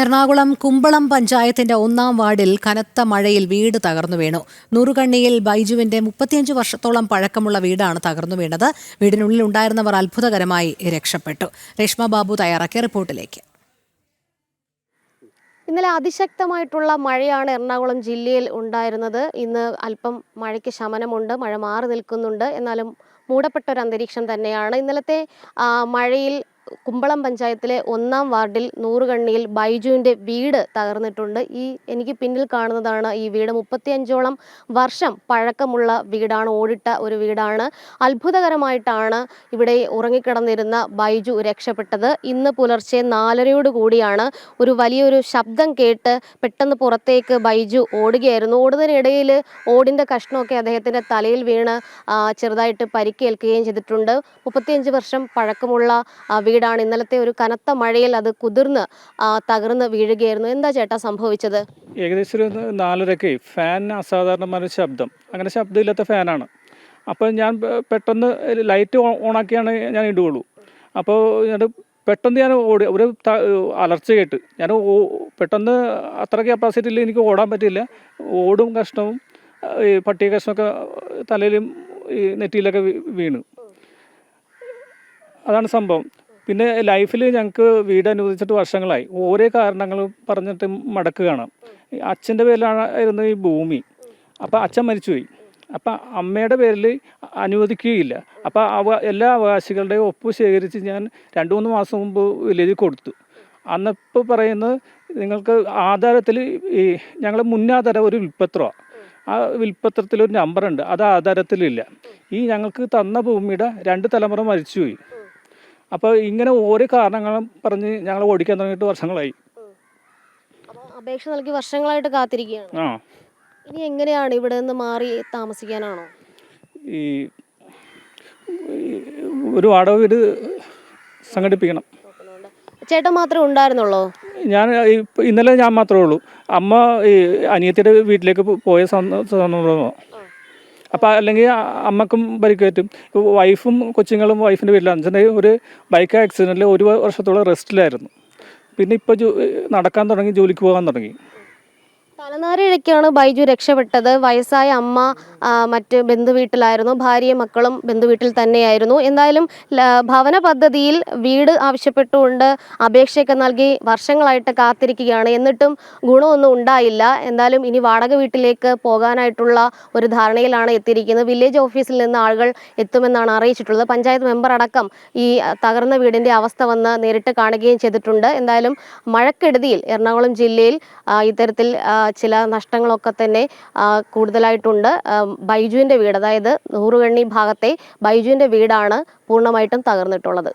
എറണാകുളം കുമ്പളം പഞ്ചായത്തിന്റെ 1-ാം വാർഡിൽ കനത്ത മഴയിൽ വീട് തകർന്നു വീണു. നൂറുകണ്ണിയിൽ ബൈജുവിന്റെ 35 വർഷത്തോളം പഴക്കമുള്ള വീടാണ് തകർന്നു വീണത്. വീടിനുള്ളിൽ ഉണ്ടായിരുന്നവർ അത്ഭുതകരമായി രക്ഷപ്പെട്ടു. രേഷ്മ ബാബു തയ്യാറാക്കിയ റിപ്പോർട്ടിലേക്ക്. ഇന്നലെ അതിശക്തമായിട്ടുള്ള മഴയാണ് എറണാകുളം ജില്ലയിൽ ഉണ്ടായിരുന്നത്. ഇന്ന് അല്പം മഴയ്ക്ക് ശമനമുണ്ട്, മഴ മാറി നിൽക്കുന്നുണ്ട്. എന്നാലും മൂടപ്പെട്ട ഒരു അന്തരീക്ഷം തന്നെയാണ്. ഇന്നലത്തെ മഴയിൽ കുമ്പളം പഞ്ചായത്തിലെ 1-ാം വാർഡിൽ നൂറുകണ്ണിയിൽ ബൈജുവിൻ്റെ വീട് തകർന്നിട്ടുണ്ട്. എനിക്ക് പിന്നിൽ കാണുന്നതാണ് ഈ വീട്. 35ഓളം വർഷം പഴക്കമുള്ള വീടാണ്, ഓടിട്ട ഒരു വീടാണ്. അത്ഭുതകരമായിട്ടാണ് ഇവിടെ ഉറങ്ങിക്കിടന്നിരുന്ന ബൈജു രക്ഷപ്പെട്ടത്. ഇന്ന് പുലർച്ചെ 4:30 കൂടിയാണ് ഒരു വലിയൊരു ശബ്ദം കേട്ട് പെട്ടെന്ന് പുറത്തേക്ക് ബൈജു ഓടുകയായിരുന്നു. ഓടുന്നതിനിടയിൽ ഓടിൻ്റെ കഷ്ണമൊക്കെ അദ്ദേഹത്തിൻ്റെ തലയിൽ വീണ് ചെറുതായിട്ട് പരിക്കേൽക്കുകയും ചെയ്തിട്ടുണ്ട്. 35 വർഷം പഴക്കമുള്ള വീടാണ്. ഇന്നലത്തെ ഒരു കനത്ത മഴയിൽ അത് കുതിർന്ന് തകർന്ന് വീഴുകയായിരുന്നു. എന്താ ചേട്ടാ സംഭവിച്ചത്? ഏകദേശം ഒരു 4:30 ഫാനിന് അസാധാരണമായ ശബ്ദം, അങ്ങനെ ശബ്ദമില്ലാത്ത ഫാനാണ്. അപ്പോൾ ഞാൻ പെട്ടെന്ന് ലൈറ്റ് ഓണാക്കിയാണ് ഞാൻ ഇടുകയുള്ളൂ. അപ്പോൾ പെട്ടെന്ന് ഞാൻ ഒരു അലർച്ച കേട്ട് ഞാൻ പെട്ടെന്ന് അത്ര കപ്പാസിറ്റിയിൽ എനിക്ക് ഓടാൻ പറ്റില്ല. ഓടും കഷ്ണവും ഈ പട്ടിക കഷ്ണമൊക്കെ തലയിലും ഈ നെറ്റിയിലൊക്കെ വീണു. അതാണ് സംഭവം. പിന്നെ ലൈഫിൽ ഞങ്ങൾക്ക് വീട് അനുവദിച്ചിട്ട് വർഷങ്ങളായി. ഓരോ കാരണങ്ങൾ പറഞ്ഞിട്ട് മടക്കുകയാണ്. അച്ഛൻ്റെ പേരിലായിരുന്നു ഈ ഭൂമി. അപ്പോൾ അച്ഛൻ മരിച്ചുപോയി. അപ്പം അമ്മയുടെ പേരിൽ അനുവദിക്കുകയില്ല. അപ്പോൾ എല്ലാ അവകാശികളുടെയും ഒപ്പ് ശേഖരിച്ച് ഞാൻ 2-3 മാസം മുമ്പ് വില്ലേജിൽ കൊടുത്തു. അന്നിപ്പോൾ പറയുന്നത് നിങ്ങൾക്ക് ആധാരത്തിൽ ഈ ഞങ്ങൾ മുന്നാധാരം ഒരു വിൽപ്പത്രമാണ്. ആ വിൽപ്പത്രത്തിലൊരു നമ്പറുണ്ട്, അത് ആധാരത്തിലില്ല. ഈ ഞങ്ങൾക്ക് തന്ന ഭൂമിയുടെ 2 തലമുറ മരിച്ചുപോയി. അപ്പോൾ ഇങ്ങനെ ഓരോ കാരണങ്ങളും പറഞ്ഞ് ഞങ്ങൾ ഓടിക്കാൻ തുടങ്ങിയിട്ട് വർഷങ്ങളായി. അപേക്ഷ നൽകി വർഷങ്ങളായിട്ട് കാത്തിരിക്കുകയാണ്. ഇനി എങ്ങനെയാണ് ഇവിടെ നിന്ന് മാറി താമസിക്കാനാണോ? ഈ ഒരു വാടക വീട് സംഘടിപ്പിക്കണം. ചേട്ടൻ മാത്രമേ ഉണ്ടായിരുന്നുള്ളൂ? ഇന്നലെ ഞാൻ മാത്രമേ ഉള്ളൂ. അമ്മ ഈ അനിയത്തിയുടെ വീട്ടിലേക്ക് പോയ സന്ദർഭമാണ്. അപ്പോൾ അല്ലെങ്കിൽ അമ്മക്കും പരിക്കേറ്റും. വൈഫും കൊച്ചുങ്ങളും വൈഫിൻ്റെ വീട്ടിലാണ്. അച്ഛൻ്റെ ഒരു ബൈക്ക് ആക്സിഡൻറ്റിൽ 1 വർഷത്തോളം റെസ്റ്റിലായിരുന്നു. പിന്നെ ഇപ്പോൾ നടക്കാൻ തുടങ്ങി, ജോലിക്ക് പോകാൻ തുടങ്ങി. തലനാരിഴയ്ക്കാണ് ബൈജു രക്ഷപ്പെട്ടത്. വയസ്സായ അമ്മ മറ്റ് ബന്ധുവീട്ടിലായിരുന്നു, ഭാര്യയും മക്കളും ബന്ധുവീട്ടിൽ തന്നെയായിരുന്നു. എന്തായാലും ഭവന പദ്ധതിയിൽ വീട് ആവശ്യപ്പെട്ടുകൊണ്ട് അപേക്ഷയൊക്കെ നൽകി വർഷങ്ങളായിട്ട് കാത്തിരിക്കുകയാണ്. എന്നിട്ടും ഗുണമൊന്നും ഉണ്ടായില്ല. എന്തായാലും ഇനി വാടക വീട്ടിലേക്ക് പോകാനായിട്ടുള്ള ഒരു ധാരണയിലാണ് എത്തിയിരിക്കുന്നത്. വില്ലേജ് ഓഫീസിൽ നിന്ന് ആളുകൾ എത്തുമെന്നാണ് അറിയിച്ചിട്ടുള്ളത്. പഞ്ചായത്ത് മെമ്പർ അടക്കം ഈ തകർന്ന വീടിൻ്റെ അവസ്ഥ വന്ന് നേരിട്ട് കാണുകയും ചെയ്തിട്ടുണ്ട്. എന്തായാലും മഴക്കെടുതിയിൽ എറണാകുളം ജില്ലയിൽ ഇത്തരത്തിൽ ചില നഷ്ടങ്ങളൊക്കെ തന്നെ കൂടുതലായിട്ടുണ്ട്. ബൈജുവിൻ്റെ വീട്, അതായത് നൂറുകണ്ണി ഭാഗത്തെ ബൈജുവിൻ്റെ വീടാണ് പൂർണ്ണമായിട്ടും തകർന്നിട്ടുള്ളത്.